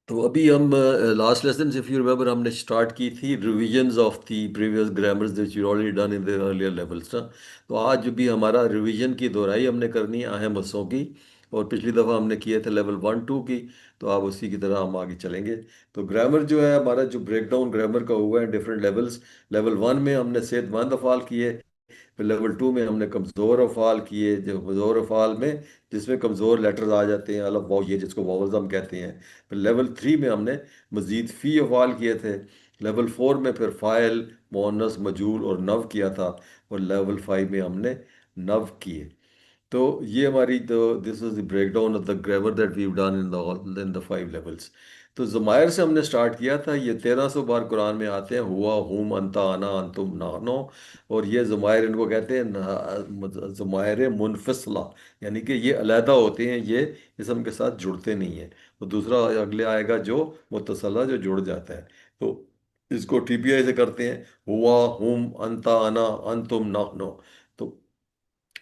تو ابھی ہم last lesson if you remember ہم نے اسٹارٹ کی تھی revisions of the previous grammars that you already done in the earlier levels نا. تو آج بھی ہمارا ریویژن کی دہرائی ہم نے کرنی ہے اہم حصوں کی. اور پچھلی دفعہ ہم نے کیے تھے لیول 1 2 کی. تو آپ اسی کی طرح ہم آگے چلیں گے. تو گرامر جو ہے ہمارا جو بریک ڈاؤن گرامر کا ہوا ہے ڈفرینٹ لیولس. لیول 1 میں ہم نے صحت مند افعال کیے. پھر لیول 2 میں ہم نے کمزور افعال کیے. جو کمزور افعال میں جس میں کمزور لیٹرز آ جاتے ہیں الف واؤ یہ جس کو واولز ہم کہتے ہیں. پھر لیول 3 میں ہم نے مزید فی افعال کیے تھے. لیول 4 میں پھر فاعل مؤنث مجہول اور نو کیا تھا. اور لیول 5 میں ہم نے نو کیے. تو یہ ہماری تو this is the breakdown of the grammar that we've done in the 5 levels. تو ضمائر سے ہم نے سٹارٹ کیا تھا. یہ 1300 بار قرآن میں آتے ہیں ہوا ہم انتا انا انتم نحنو. اور یہ ضمائر ان کو کہتے ہیں ضمائر منفصلہ. یعنی کہ یہ علیحدہ ہوتے ہیں. یہ اسم کے ساتھ جڑتے نہیں ہیں. تو دوسرا اگلے آئے گا جو متصلہ جو جڑ جاتا ہے. تو اس کو ٹی پی آئی سے کرتے ہیں ہوا ہم انتا انا انتم نحنو. تو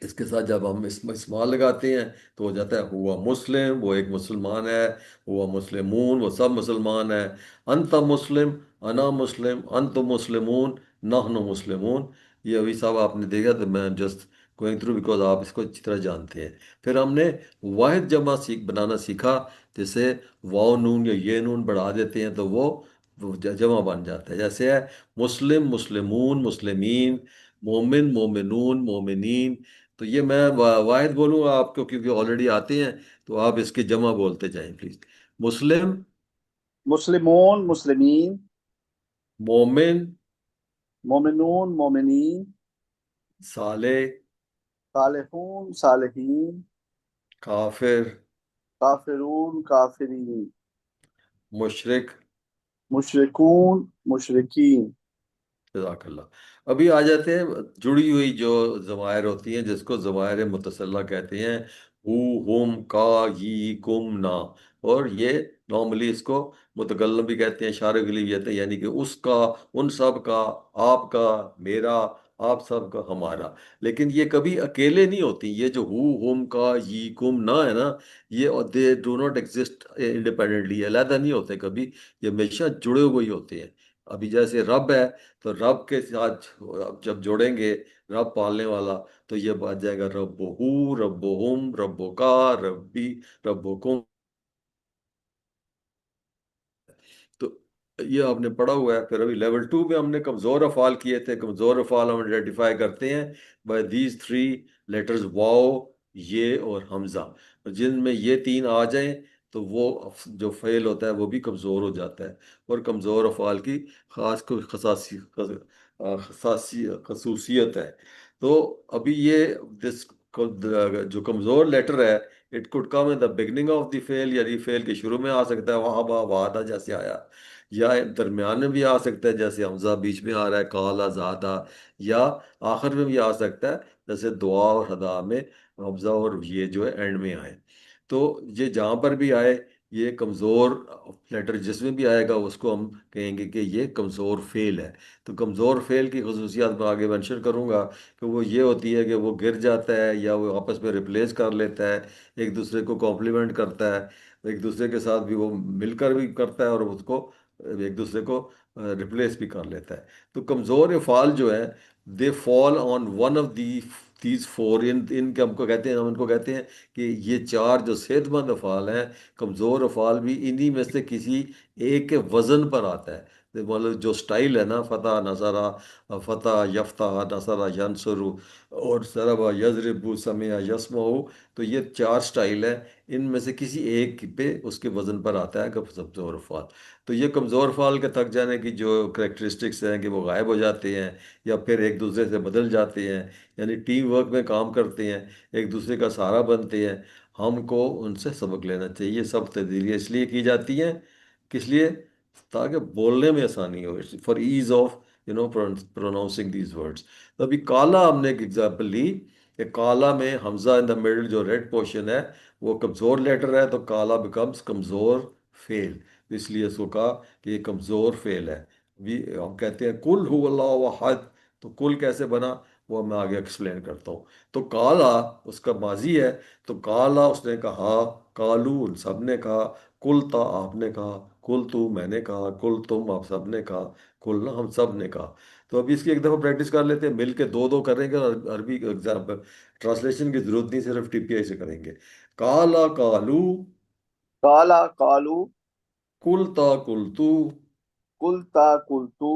اس کے ساتھ جب ہم اسمال لگاتے ہیں تو ہو جاتا ہے ہوا مسلم وہ ایک مسلمان ہے. ہوا مسلمون وہ سب مسلمان ہے. انت مسلم انا مسلم انت مسلمون نحن مسلمون. یہ ابھی صاحب آپ نے دیکھا تو میں جسٹ گوئنگ تھرو بیکاز آپ اس کو اچھی طرح جانتے ہیں. پھر ہم نے واحد جمع بنانا سیکھا. جیسے واؤ نون یا یہ نون بڑھا دیتے ہیں تو وہ جمع بن جاتا ہے. جیسے ہے مسلم مسلمون مسلمین مومن مومنون مومنین. تو یہ میں واحد بولوں گا آپ کو کیونکہ آلریڈی آتے ہیں. تو آپ اس کے جمع بولتے جائیں پلیز. مسلم مسلمون مسلمین، مومن مومنون مومنین، صالح صالحون صالحین، کافر کافرون کافرین، مشرق. مشرکون مشرکین۔ جزاک اللہ. ابھی آ جاتے ہیں جڑی ہوئی جو ضمائر ہوتی ہیں جس کو ضمائر متصلہ کہتے ہیں. ہو ہم کا یہ کم نا. اور یہ نارملی اس کو متکلم بھی کہتے ہیں اشارے کے لیے بھی کہتے ہیں. یعنی کہ اس کا ان سب کا آپ کا میرا آپ سب کا ہمارا. لیکن یہ کبھی اکیلے نہیں ہوتی. یہ جو ہو ہم کا یہ کم نا ہے نا یہ they do not exist independently علیحدہ نہیں ہوتے کبھی. یہ ہمیشہ جڑے ہوئے ہی ہوتے ہیں. ابھی جیسے رب ہے تو رب کے ساتھ جب جوڑیں گے رب پالنے والا تو یہ بات جائے گا رب ہو رب ہم رب کا ربی رب کم. تو یہ آپ نے پڑھا ہوا ہے. پھر ابھی لیول 2 میں ہم نے کمزور افعال کیے تھے. کمزور افعال ہم آئیڈینٹیفائی کرتے ہیں بائی دیز 3 لیٹرز واو یہ اور حمزہ. جن میں یہ تین آ جائیں تو وہ جو فعل ہوتا ہے وہ بھی کمزور ہو جاتا ہے. اور کمزور افعال کی خاص کوئی خصوصیت ہے. تو ابھی یہ دس جو کمزور لیٹر ہے it could come in the beginning of the فیل. یعنی فیل کے شروع میں آ سکتا ہے وہاں با وعدہ جیسے آیا. یا درمیان میں بھی آ سکتا ہے جیسے حمزہ بیچ میں آ رہا ہے کالا زادہ. یا آخر میں بھی آ سکتا ہے جیسے دعا اور ہدا میں حمزہ اور یہ جو ہے اینڈ میں آئے. تو یہ جہاں پر بھی آئے یہ کمزور لیٹر جس میں بھی آئے گا اس کو ہم کہیں گے کہ یہ کمزور فعل ہے. تو کمزور فعل کی خصوصیات میں آگے مینشن کروں گا کہ وہ یہ ہوتی ہے کہ وہ گر جاتا ہے یا وہ آپس میں ریپلیس کر لیتا ہے. ایک دوسرے کو کمپلیمنٹ کرتا ہے. ایک دوسرے کے ساتھ بھی وہ مل کر بھی کرتا ہے اور اس کو ایک دوسرے کو ریپلیس بھی کر لیتا ہے. تو کمزور افعال جو ہے they fall on one of these four. ان کے ہم کو کہتے ہیں ہم ان کو کہتے ہیں کہ یہ چار جو صحت مند افعال ہیں کمزور افعال بھی انہی میں سے کسی ایک کے وزن پر آتا ہے. مطلب جو سٹائل ہے نا فتح نصرہ فتح یفتح نصرہ ینصر اور ضربہ یضرب سمع یسمع. تو یہ چار سٹائل ہیں. ان میں سے کسی ایک پہ اس کے وزن پر آتا ہے کمزور افعال. تو یہ کمزور افعال کے تھک جانے کی جو کریکٹرسٹکس ہیں کہ وہ غائب ہو جاتے ہیں یا پھر ایک دوسرے سے بدل جاتے ہیں. یعنی ٹیم ورک میں کام کرتے ہیں ایک دوسرے کا سہارا بنتے ہیں. ہم کو ان سے سبق لینا چاہیے. یہ سب تبدیلیاں اس لیے کی جاتی ہیں کس لیے تاکہ بولنے میں آسانی ہو for ease of pronouncing these words. تو ابھی کالا ہم نے ایک ایگزامپل لی کہ کالا میں حمزہ ان دا مڈل جو ریڈ پورشن ہے وہ کمزور لیٹر ہے. تو کالا بیکمس کمزور فعل. اس لیے اس کو کہا کہ یہ کمزور فعل ہے. ہم کہتے ہیں کل ہو اللہ احد. تو کل کیسے بنا وہ میں آگے ایکسپلین کرتا ہوں. تو کالا اس کا ماضی ہے. تو کالا اس نے کہا کالو ان سب نے کہا کل تا آپ نے کہا कुल तू मैंने कहा, कुल तुम आप सब ने कहा, कुल ना हम सब ने कहा। तो अभी इसकी एक दफ़ा प्रैक्टिस कर लेते हैं, मिल के दो दो करेंगे, और अरबी एग्जाम ट्रांसलेशन की जरूरत नहीं, सिर्फ टीपीआई से करेंगे। काला कालू, काला कालू, कुल ता कुल तू, कुल ता कुल तू,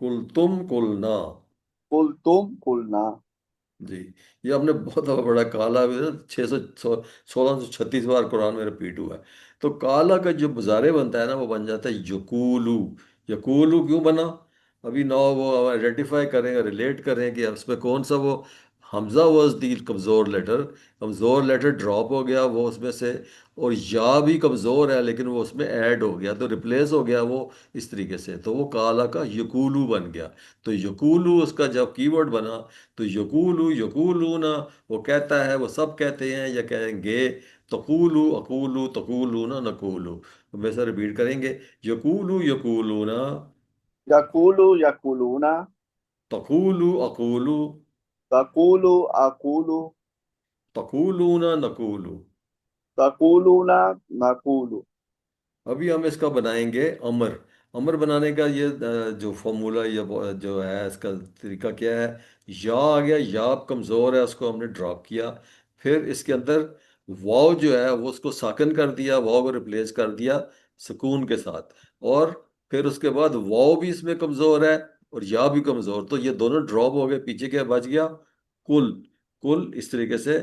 कुल तुम कुल ना। कुल तुम कुल ना। जी। ये हमने बहुत बड़ा काला भी ना 1636 बार कुरान में रिपीट हुआ है। तो काला का जो मुजारे बनता है ना, वो बन जाता है यकूलू। यकूलू क्यों बना? अभी ना वो आइडेंटिफाई करें, रिलेट करें कि उसमें कौन सा वो हमजा वाज दी कमज़ोर लेटर, कमज़ोर लेटर ड्रॉप हो गया वो उसमें से, और या भी कमज़ोर है लेकिन वो उसमें ऐड हो गया, तो रिप्लेस हो गया वो इस तरीके से, तो वो काला का यकूलू बन गया। तो यकूलू उसका जब कीवर्ड बना, तो यकूलू यकूलूना, वो कहता है, वो सब कहते हैं या कहेंगे। तकूलू अकूलू तकूलूना नकूलू। तो मैं सर रिपीट करेंगे, यकूलू यकूलूना, यकूलू यकूलूना, तकूलू अकूलू, तकूलू अकूलू, तकूलूना नकूलू। तकूलूना नकूलू। अभी हम इसका बनाएंगे अमर। अमर बनाने का ये जो फॉर्मूला, ये जो है इसका तरीका क्या है? या आ गया, या अब कमज़ोर है उसको हमने ड्रॉप किया, फिर इसके अंदर वाव जो है वो उसको साकन कर दिया, वाव को रिप्लेस कर दिया सुकून के साथ, और फिर उसके बाद वाव भी इसमें कमज़ोर है और या भी कमज़ोर, तो ये दोनों ड्रॉप हो गए, पीछे क्या बच गया? कुल। कुल इस तरीके से,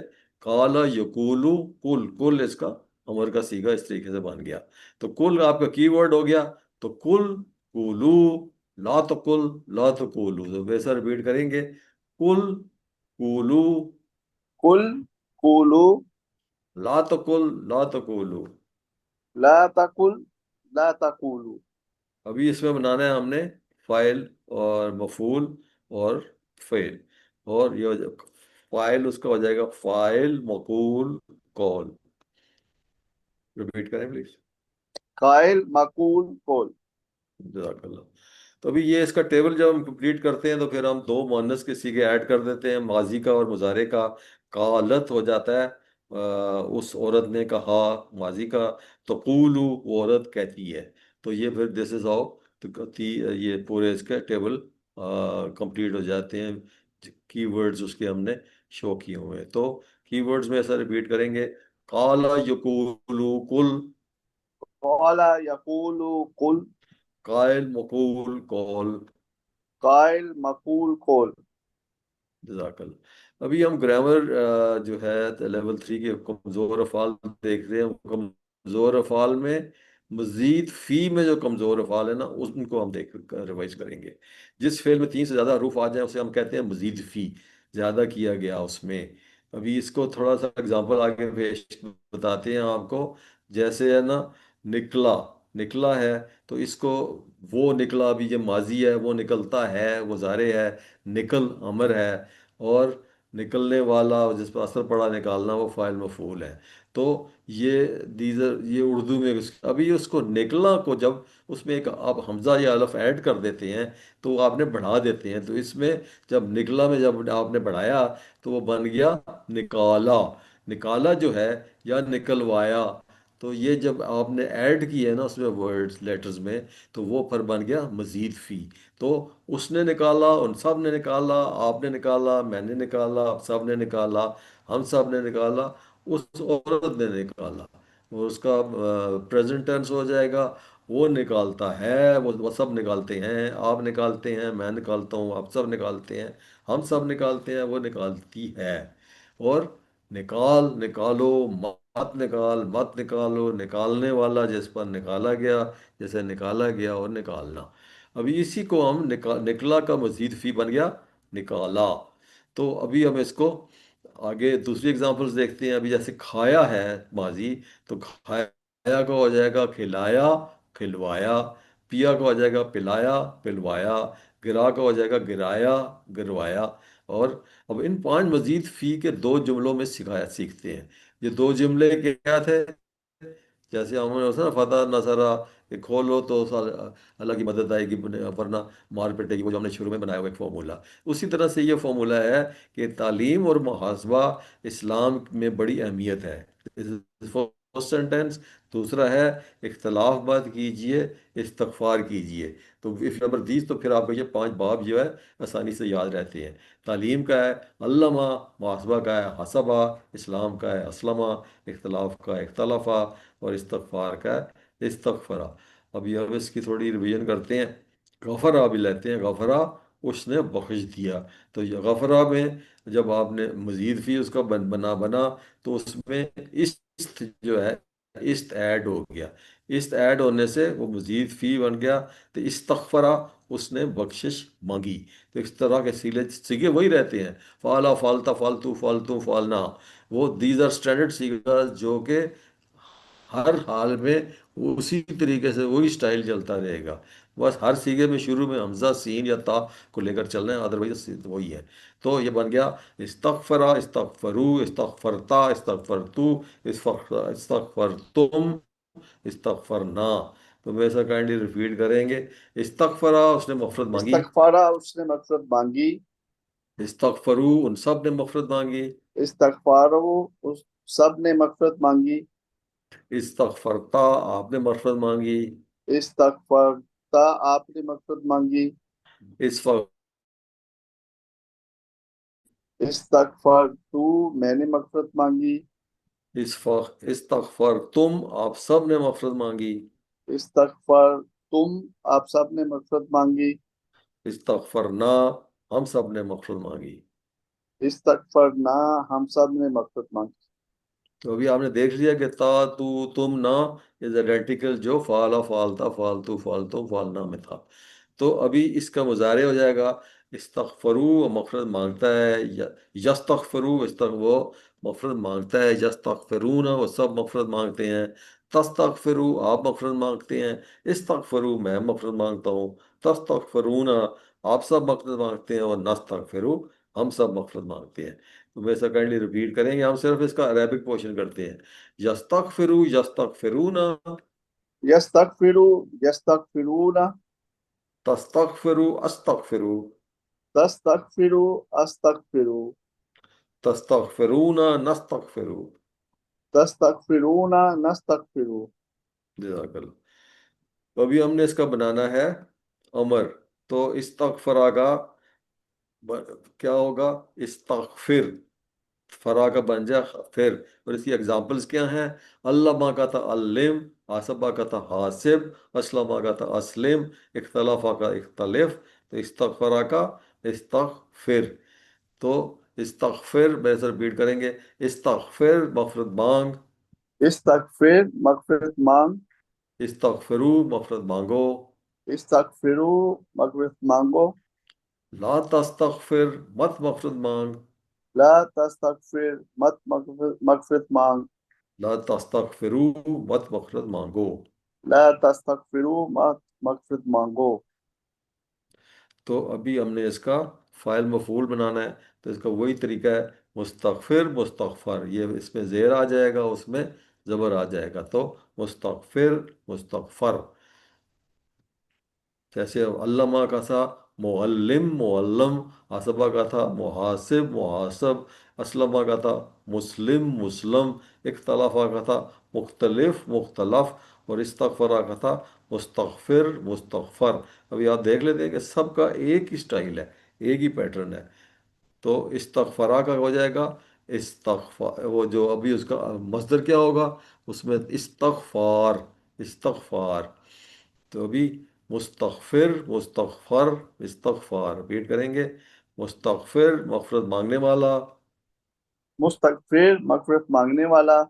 काला यकूलू, कुल कुल इसका अमर का सीगा इस तरीके से बन गया। तो कुल आपका कीवर्ड हो गया। तो कुल, कुलू, ला तो कुल, ला तो कुलू, तो वैसा रिपीट करेंगे, कुल, कुलू, कुल कुलू, ला तो कुल, ला तो कुलू। ला तकुल, ला तकुलू। अभी इसमें बनाना है हमने फाइल और मफूल और फेल, और ये फाइल उसका हो जाएगा फाइल मकूल कॉल। रिपीट करें प्लीज। कायल मकूल कोल। जज़ाकल्लाह। तो अभी ये इसका टेबल जब हम कंप्लीट करते हैं, तो फिर हम दो मुअन्नस के सीगे ऐड कर देते हैं, माजी का और मुजारे का। कालत हो जाता है उस औरत ने कहा, माजी का। तकूलू, वो औरत कहती है। तो ये फिर दिस इज हाउ, तो ये पूरे इसके टेबल कंप्लीट हो जाते हैं। कीवर्ड्स उसके हमने शो किए हुए हैं, तो कीवर्ड्स में ऐसा रिपीट करेंगे, काला यकूलू कुल, कौला यकूलू कुल, कायल मकूल कॉल। कायल मकूल कोल। जजाकल। अभी हम ग्रामर जो है लेवल 3 के कमज़ोर अफ़ाल देख रहे हैं। कमज़ोर अफ़ाल में मज़ीद फ़ी में जो कमज़ोर अफ़ाल है ना, उनको हम देख रिवाइज करेंगे। जिस फेल में 3 से ज़्यादा हरूफ आ जाए उसे हम कहते हैं मज़ीद फ़ी, ज़्यादा किया गया उसमें। अभी इसको थोड़ा सा एग्जांपल आगे पेश बताते हैं आपको। जैसे है ना, निकला, निकला है, तो इसको, वो निकला, अभी ये माजी है, वो निकलता है वो ज़ारे है, निकल अमर है, और निकलने वाला जिस पर असर पड़ा निकालना, वो फाइल मफूल है। तो ये दीजर ये उर्दू में अभी उसको निकला को जब उसमें एक आप हमजा या अलफ ऐड कर देते हैं, तो आपने बढ़ा देते हैं, तो इसमें जब निकला में जब आपने बढ़ाया, तो वो बन गया निकाला। निकाला जो है, या निकलवाया, तो ये जब आपने ऐड किए है ना उसमें वर्ड्स लेटर्स में, तो वो फिर बन गया मजीद फी। तो उसने निकाला, उन सब ने निकाला, आपने निकाला, मैंने निकाला, आप सब ने निकाला, हम सब ने निकाला, उस औरत ने निकाला। और उसका प्रेजेंट टेंस हो जाएगा, वो निकालता है, वो सब निकालते हैं, आप निकालते हैं, मैं निकालता हूँ, आप सब निकालते हैं, हम सब निकालते हैं, वो निकालती है। और निकाल, निकालो, मत निकाल, मत निकालो, निकालने वाला जिस पर निकाला गया, जैसे निकाला गया और निकालना। अभी इसी को हम निकला का मजीद फी बन गया निकाला। तो अभी हम इसको आगे दूसरी एग्जांपल्स देखते हैं। अभी जैसे खाया है माजी, तो खाया का हो जाएगा खिलाया, खिलवाया। पिया का हो जाएगा पिलाया, पिलवाया। गिरा का हो जाएगा गिराया, गिरवाया। और अब इन 5 मजीद फी के दो जुमलों में सिखाया सीखते हैं। ये दो जुमले क्या थे? जैसे हमने ना फतह नसरा, कि खोलो तो अल्लाह की मदद आएगी, वरना मार पिटेगी, वो जो हमने शुरू में बनाया हुआ एक फॉर्मूला। उसी तरह से ये फॉर्मूला है कि तालीम और मुहासबा इस्लाम में बड़ी अहमियत है। सेंटेंस। दूसरा है इख्तलाफ मत कीजिए, इस्तगफार कीजिए। तो इफ नंबर 20 तो फिर आपको ये 5 बाब जो है आसानी से याद रहते हैं। तालीम का है अल्लमा, मुहासबा का है हसबा, इस्लाम का है असलमा, इख्तलाफ का है इख्तलफा, और इस्तगफार का है इस्तगफरा। अभी हम इसकी थोड़ी रिवीजन करते हैं। गफरा भी लेते हैं, गफरा उसने बख्श दिया। तो ये गफरा में जब आपने मजीद फी उसका बना बना, तो उसमें इस्त जो है, इस्त ऐड हो गया। इस्त ऐड होने से वो मजीद फी बन गया। तो इस्तगफरा, उसने बख्शिश मांगी। तो इस तरह के सीले सीगे वही रहते हैं, फाला फालता फालतू फालतू फालना। वो दीज आर स्टैंडर्ड सीगा जो कि हर हाल में उसी तरीके से वही स्टाइल चलता रहेगा। बस हर सीगे में शुरू में हमजा सीन या ता को लेकर चलना है, अदरवाइज वही है। तो ये बन गया इस्तगफरा, इस्तगफरू, इस्तगफरता, इस्तगफरतू, इस्तगफरतुम, इस्तगफरना। तो मैं ऐसा काइंडली रिपीट करेंगे। इस्तगफरा, उसने मफरत मांगी। इस्तगफारा, उसने मगफिरत मांगी। इस्तगफरू, उन सब ने मफरत मांगी। इस्तगफारो, उस सब ने मगफिरत मांगी। इस्तगफरता, आपने मफरत मांगी। इस्तगफरता, आपने मगफिरत मांगी। इस वक्त इस्तगफरतू, मैंने मगफिरत मांगी। इस्तगफर तुम, आप सब ने मफरत मांगी। इस्तगफरतुम, आप सब ने मगफिरत मांगी। इस्तगफरना, हम सब ने मफरत मांगी। इस्तगफरना, हम सब ने मगफिरत मांगी। तो अभी आपने देख लिया कि ता तू तुम ना इज आइडेंटिकल जो फाला फालता फालतू फालतू फालना में था। तो अभी इसका मुजारे हो जाएगा। इस्तगफरू, वो मफरत मांगता है। यस्तगफरू, वो मफरत मांगता है। यस्तगफिरून, वो सब मफरत मांगते हैं। तस्तगफिरू, आप मफरत मांगते हैं। इस्तगफरू, मैं मफरत मांगता हूँ। तस्तगफिरून, आप सब मफरत मांगते हैं। और नस्तगफिरू, हम सब मफरत मांगते हैं। तो मैं इसका काइंडली रिपीट करेंगे, हम सिर्फ इसका अरेबिक पोर्शन करते हैं। यस्तगफिरू, यस्तगफिरून, यस्तगफिरू, यस्तगफिरून। तस्तगफिरू, अस्तगफिरू, तस्तगफिरू, अस्तगफिरू। तस्तगफिरून, नस्तगफिरू। तस्तगफिरून, नस्तगफिरू। जज़ाकल्लाह। तो अभी हमने इसका बनाना है अमर। तो इस्तगफरा का क्या होगा? इस्तगफिर, फरा का बन जाए फिर। और इसकी एग्जांपल्स क्या हैं? अल्लमा का था अल्लिम, हासबा का था हासिब, असलमा का था असलिम, इख्तलाफा का इख्तलिफ। तो इस्तगफरा का इस्तगफिर। तो इस्तगफिर, मैं सर रिपीट करेंगे। इस्तगफिर, मफरत मांग। इस्तगफिर, मगफिरत मांग। इस्तगफिरू, मफरत मांगो। इस्तगफिरू, मगफिरत मांगो। ला तस्तगफिर, मत मफरत मांग। ला तस्तगफिर, मत मगफिरत मांग। ला तस्तगफिरू, मत मफरत मांगो। ला तस्तगफिरू, मत मगफिरत मांगो। तो अभी हमने इसका फाइल मफूल बनाना है। तो इसका वही तरीका है, मुस्तगफिर मुस्तगफर। ये इसमें जेर आ जाएगा, उसमें ज़बर आ जाएगा। तो मुस्तगफिर मुस्तगफर। जैसे अब अल्लमा का था मुअल्लिम मुअल्लम, हसबा का था मुहासिब मुहासब, असलमा का था मुस्लिम मुस्लम, इख्तलाफा का था मुख्तलिफ मुख्तलफ, और इस्तगफरा का था मुस्तगफिर मुस्तगफर। अभी आप देख लेते हैं कि सबका एक ही स्टाइल है, एक ही पैटर्न है। तो इस्तगफरा का हो जाएगा इस्तगफार। वो जो अभी उसका मस्दर क्या होगा, उसमें इस्तगफार, इस्तगफार। तो अभी मुस्तगफिर मुस्तगफर इस्तगफार रिपीट करेंगे। मुस्तगफिर, मफरत मांगने वाला। मुस्तगफिर, मगफिरत मांगने वाला।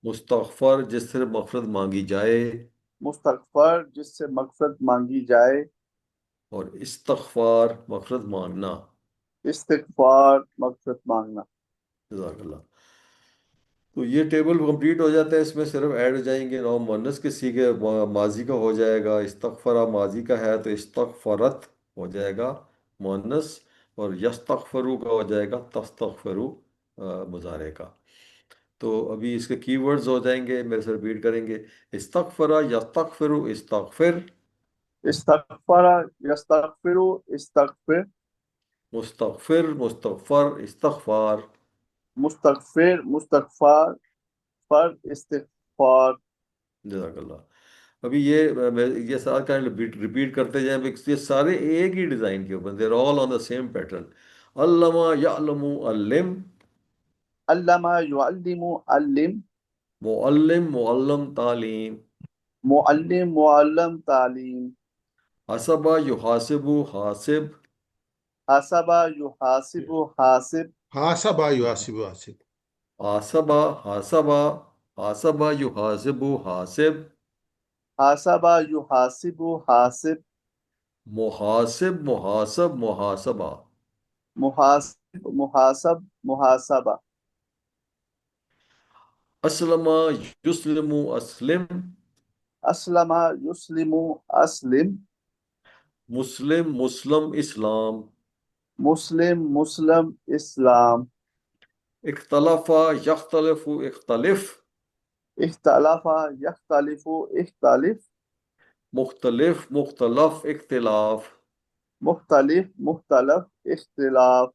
मुस्तगफर, जिससे मफरत मांगी जाए। मुस्तगफर, जिससे मगफिरत मांगी जाए। और इस्तगफार, मफरत मांगना। इस्तिगफार, मगफिरत मांगना। जज़ाकल्लाह। तो ये टेबल कंप्लीट हो जाता है। इसमें सिर्फ ऐड हो जाएंगे नॉम मुअन्नस के सीगे। माजी का हो जाएगा, इस्तगफरा माजी का है तो इस्तगफरत हो जाएगा मुअन्नस। और यस्तगफरू का हो जाएगा तस्तगफरू मुजारे का। तो अभी इसके कीवर्ड्स हो जाएंगे, मेरे से रिपीट करेंगे। इस्तगफरा यस्तगफिरु इस्तगफिर। इस्तगफरा, यस्तगफिरु, इस्तगफिर। मुस्तगफिर मुस्तगफर इस्तगफार। मुस्तगफिर, मुस्तगफार, फर, इस्तिगफार। इस्तिग़फ़ार। जज़ाकल्लाह। अभी ये सारा काइंड रिपीट करते जाएं because ये सारे एक ही डिज़ाइन के ऊपर, there all on the same pattern. अल्लमा यअलमु अल्लिम, अल्लमा युअल्लिमु अल्लिम, मुअल्लिम मुअल्लम तालीम, मुअल्लिम मुअल्लम तालीम, हसबा युहासिबु हासिब, हसबा युहासिबु हासिब, हासबा युहासिबु हासिब, आसबा हासबा, हासबा युहासिबु हासिब, हासबा युहासिबु हासिब, मुहासिब मुहासब मुहासबा, मुहासिब मुहासब मुहासबा, असलमा युस्लिमु अस्लिम, अस्लमा युस्लिमु अस्लिम, मुस्लिम मुस्लम इस्लाम, मुस्लिम मुस्लम इस्लाम, इख्तलफा यख्तलिफु इख्तलिफ, इख्तलफा यख्तलिफु इख्तलिफ, मुख्तलिफ मुख्तलफ इख्तिलाफ, मुख्तलिफ मुख्तलफ इख्तिलाफ,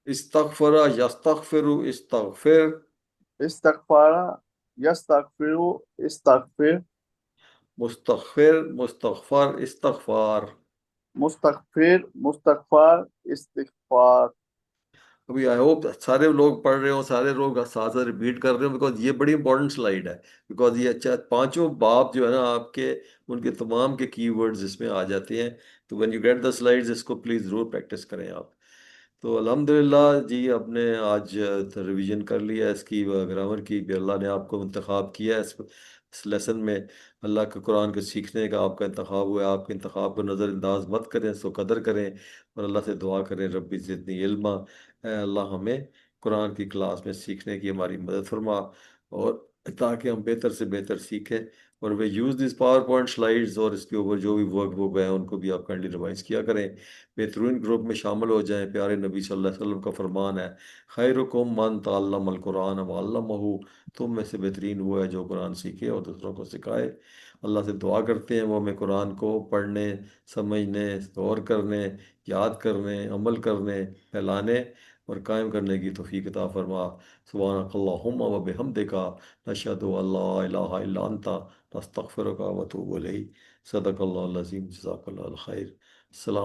इस्तगफरा यस्तगफिरु इस्तगफिर, इस्तगफारा यस्तगफिरु इस्तगफिर, मुस्तगफिर मुस्तगफर इस्तगफार। मुस्तगफिर मुस्तगफार इस्तिगफार। अभी आई होप सारे लोग पढ़ रहे हो, सारे लोग साथ साथ रिपीट कर रहे हो, बिकॉज ये बड़ी इंपॉर्टेंट स्लाइड है। बिकॉज ये अच्छा पांचों बाब जो है ना आपके, उनके तमाम के कीवर्ड्स इसमें आ जाते हैं। तो when you get the slides, इसको प्लीज़ ज़रूर प्रैक्टिस करें आप। तो अल्हम्दुलिल्लाह जी, आपने आज रिवीजन कर लिया इसकी ग्रामर की भी, अल्लाह ने आपको इंतखाब किया है इस लेसन में। अल्लाह के कुरान को सीखने का आपका इंतखाब हुआ है, आपके इंतखाब को नज़रअंदाज मत करें, इसको कदर करें और अल्लाह से दुआ करें, रब्बी ज़िदनी इल्मा। ऐ अल्लाह हमें कुरान की क्लास में सीखने की हमारी मदद फरमा, और ताकि हम बेहतर से बेहतर सीखें। और we use this PowerPoint slides, और इसके ऊपर जो भी वर्क बुक है उनको भी आप काइंडली रिवाइज किया करें, बेहतरीन ग्रुप में शामिल हो जाएं। प्यारे नबी सल्लल्लाहु अलैहि वसल्लम का फरमान है, खैरुकुम मन तअल्लमल कुरान व अल्लमहु, तुम में से बेहतरीन वो है जो कुरान सीखे और दूसरों को सिखाए। अल्लाह से दुआ करते हैं वो हमें कुरान को पढ़ने, समझने, गौर करने, याद करने, अमल करने, फैलाने और कायम करने की तौफीक अता फरमा। सुब्हानकल्लाहुम्मा व बिहम्दिका, नशहदु अल्ला इलाहा इल्ला अंता, नस्तगफिरुका व अतूबु इलैक। सदक़ल्लाहुल अज़ीम। जज़ाकल्लाहुल खैर। अस्सलाम।